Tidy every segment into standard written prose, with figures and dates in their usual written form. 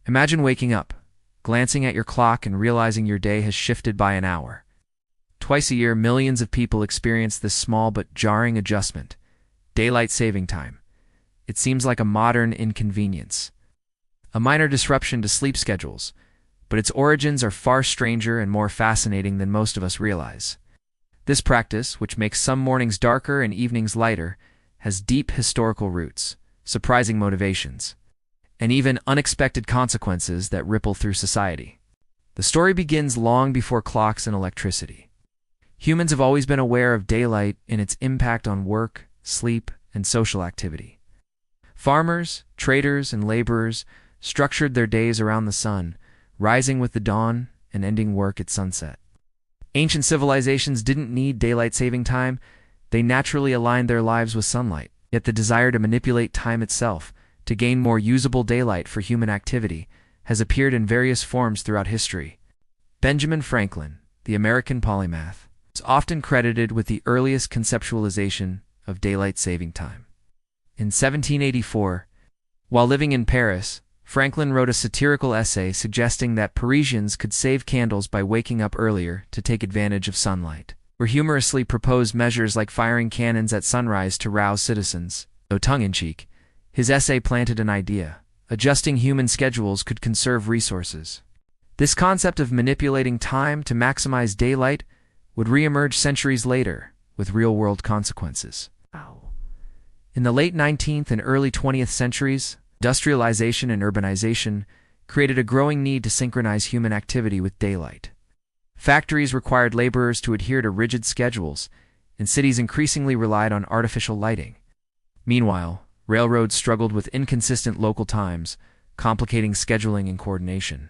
Imagine waking up, glancing at your clock and realizing your day has shifted by an hour. Twice a year, millions of people experience this small but jarring adjustment: daylight saving time. It seems like a modern inconvenience, a minor disruption to sleep schedules, but its origins are far stranger and more fascinating than most of us realize. This practice, which makes some mornings darker and evenings lighter, has deep historical roots, surprising motivations, and even unexpected consequences that ripple through society. The story begins long before clocks and electricity. Humans have always been aware of daylight and its impact on work, sleep, and social activity. Farmers, traders, and laborers structured their days around the sun, rising with the dawn and ending work at sunset. Ancient civilizations didn't need daylight saving time. They naturally aligned their lives with sunlight. Yet the desire to manipulate time itself, to gain more usable daylight for human activity, has appeared in various forms throughout history. Benjamin Franklin, the American polymath, is often credited with the earliest conceptualization of daylight saving time. In 1784, while living in Paris, Franklin wrote a satirical essay suggesting that Parisians could save candles by waking up earlier to take advantage of sunlight, or humorously proposed measures like firing cannons at sunrise to rouse citizens. Though tongue-in-cheek, his essay planted an idea: adjusting human schedules could conserve resources. This concept of manipulating time to maximize daylight would re-emerge centuries later, with real-world consequences. In the late 19th and early 20th centuries, industrialization and urbanization created a growing need to synchronize human activity with daylight. Factories required laborers to adhere to rigid schedules, and cities increasingly relied on artificial lighting. Meanwhile, railroads struggled with inconsistent local times, complicating scheduling and coordination.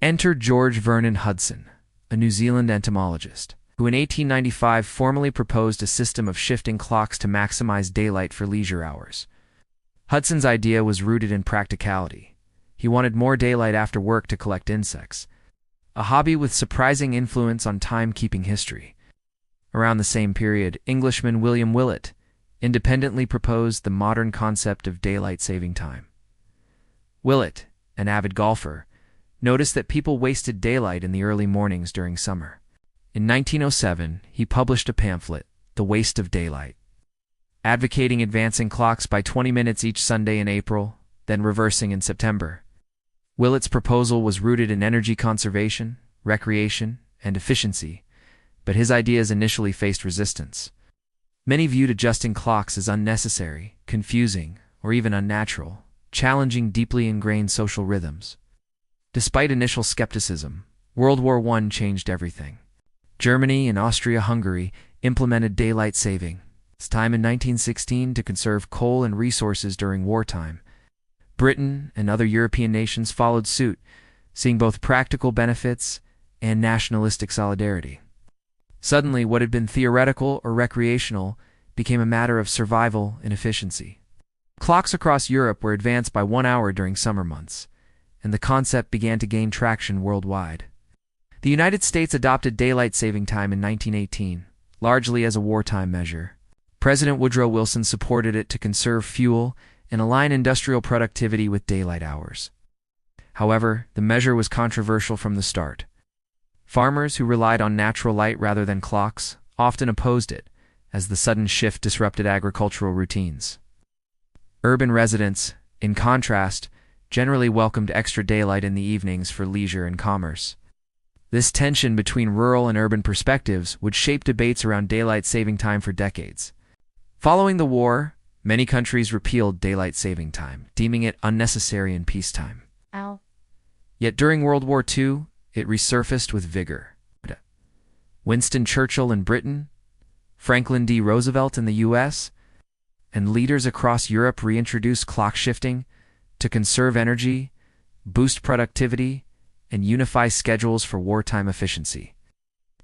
Enter George Vernon Hudson, a New Zealand entomologist, who in 1895 formally proposed a system of shifting clocks to maximize daylight for leisure hours. Hudson's idea was rooted in practicality. He wanted more daylight after work to collect insects, a hobby with surprising influence on timekeeping history. Around the same period, Englishman William Willett independently proposed the modern concept of daylight saving time. Willett, an avid golfer, noticed that people wasted daylight in the early mornings during summer. In 1907, he published a pamphlet, The Waste of Daylight, advocating advancing clocks by 20 minutes each Sunday in April, then reversing in September. Willett's proposal was rooted in energy conservation, recreation, and efficiency, but his ideas initially faced resistance. Many viewed adjusting clocks as unnecessary, confusing, or even unnatural, challenging deeply ingrained social rhythms. Despite initial skepticism, World War I changed everything. Germany and Austria-Hungary implemented daylight saving time in 1916 to conserve coal and resources during wartime. Britain and other European nations followed suit, seeing both practical benefits and nationalistic solidarity. Suddenly, what had been theoretical or recreational became a matter of survival and efficiency. Clocks across Europe were advanced by 1 hour during summer months, and the concept began to gain traction worldwide. The United States adopted daylight saving time in 1918, largely as a wartime measure. President Woodrow Wilson supported it to conserve fuel and align industrial productivity with daylight hours. However, the measure was controversial from the start. Farmers who relied on natural light rather than clocks often opposed it, as the sudden shift disrupted agricultural routines. Urban residents, in contrast, generally welcomed extra daylight in the evenings for leisure and commerce. This tension between rural and urban perspectives would shape debates around daylight saving time for decades. Following the war, many countries repealed daylight saving time, deeming it unnecessary in peacetime. Yet during World War II, it resurfaced with vigor. Winston Churchill in Britain, Franklin D. Roosevelt in the U.S., and leaders across Europe reintroduced clock shifting to conserve energy, boost productivity, and unify schedules for wartime efficiency.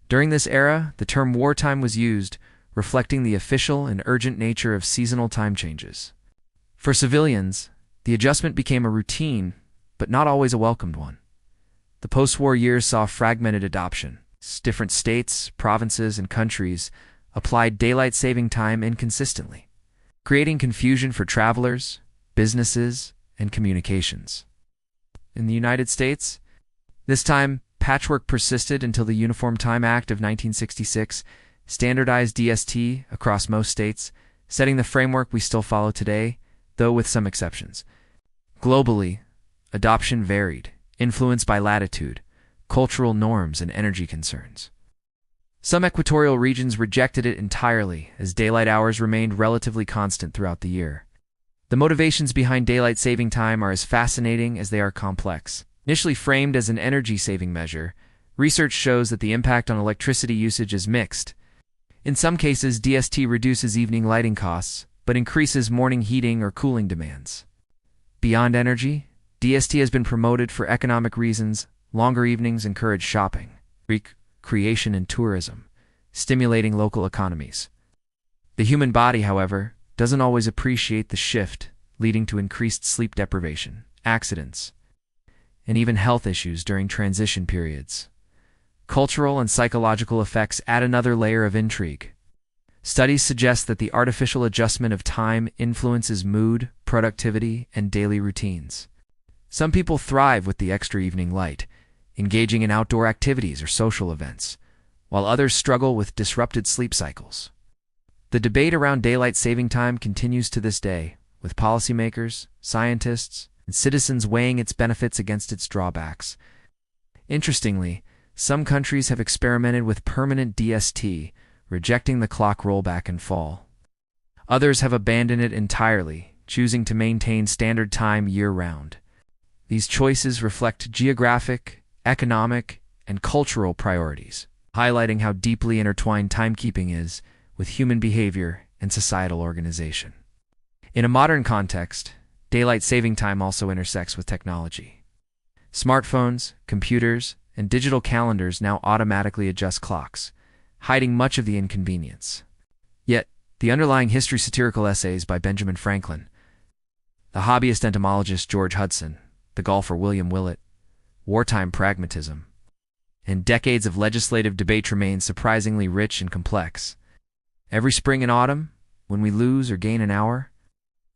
During this era, the term wartime was used, reflecting the official and urgent nature of seasonal time changes. For civilians, the adjustment became a routine, but not always a welcomed one. The post-war years saw fragmented adoption. Different states, provinces, and countries applied daylight saving time inconsistently, creating confusion for travelers, businesses, and communications. In the United States, this time, patchwork persisted until the Uniform Time Act of 1966 standardized DST across most states, setting the framework we still follow today, though with some exceptions. Globally, adoption varied, influenced by latitude, cultural norms, and energy concerns. Some equatorial regions rejected it entirely, as daylight hours remained relatively constant throughout the year. The motivations behind daylight saving time are as fascinating as they are complex. Initially framed as an energy-saving measure, research shows that the impact on electricity usage is mixed. In some cases, DST reduces evening lighting costs, but increases morning heating or cooling demands. Beyond energy, DST has been promoted for economic reasons. Longer evenings encourage shopping, recreation, and tourism, stimulating local economies. The human body, however, doesn't always appreciate the shift, leading to increased sleep deprivation, accidents, and even health issues during transition periods. Cultural and psychological effects add another layer of intrigue. Studies suggest that the artificial adjustment of time influences mood, productivity, and daily routines. Some people thrive with the extra evening light, engaging in outdoor activities or social events, while others struggle with disrupted sleep cycles. The debate around daylight saving time continues to this day, with policymakers, scientists, and citizens weighing its benefits against its drawbacks. Interestingly, some countries have experimented with permanent DST, rejecting the clock rollback in fall. Others have abandoned it entirely, choosing to maintain standard time year-round. These choices reflect geographic, economic, and cultural priorities, highlighting how deeply intertwined timekeeping is with human behavior and societal organization. In a modern context, daylight saving time also intersects with technology. Smartphones, computers, and digital calendars now automatically adjust clocks, hiding much of the inconvenience. Yet, the underlying history satirical essays by Benjamin Franklin, the hobbyist entomologist George Hudson, the golfer William Willett, wartime pragmatism, and decades of legislative debate remain surprisingly rich and complex. Every spring and autumn, when we lose or gain an hour,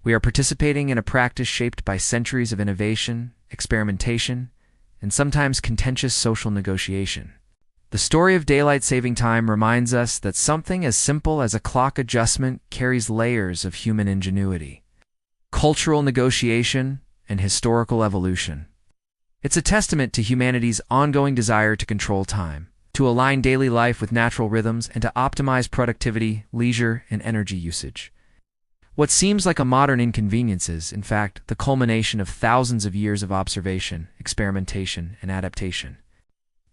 we are participating in a practice shaped by centuries of innovation, experimentation, and sometimes contentious social negotiation. The story of daylight saving time reminds us that something as simple as a clock adjustment carries layers of human ingenuity, cultural negotiation, and historical evolution. It's a testament to humanity's ongoing desire to control time, to align daily life with natural rhythms, and to optimize productivity, leisure, and energy usage. What seems like a modern inconvenience is, in fact, the culmination of thousands of years of observation, experimentation, and adaptation.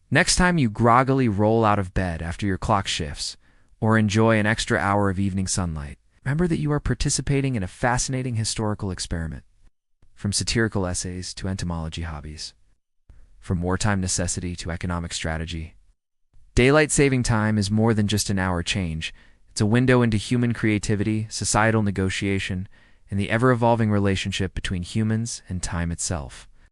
Next time you groggily roll out of bed after your clock shifts, or enjoy an extra hour of evening sunlight, remember that you are participating in a fascinating historical experiment. From satirical essays to entomology hobbies, from wartime necessity to economic strategy, daylight saving time is more than just an hour change. It's a window into human creativity, societal negotiation, and the ever-evolving relationship between humans and time itself.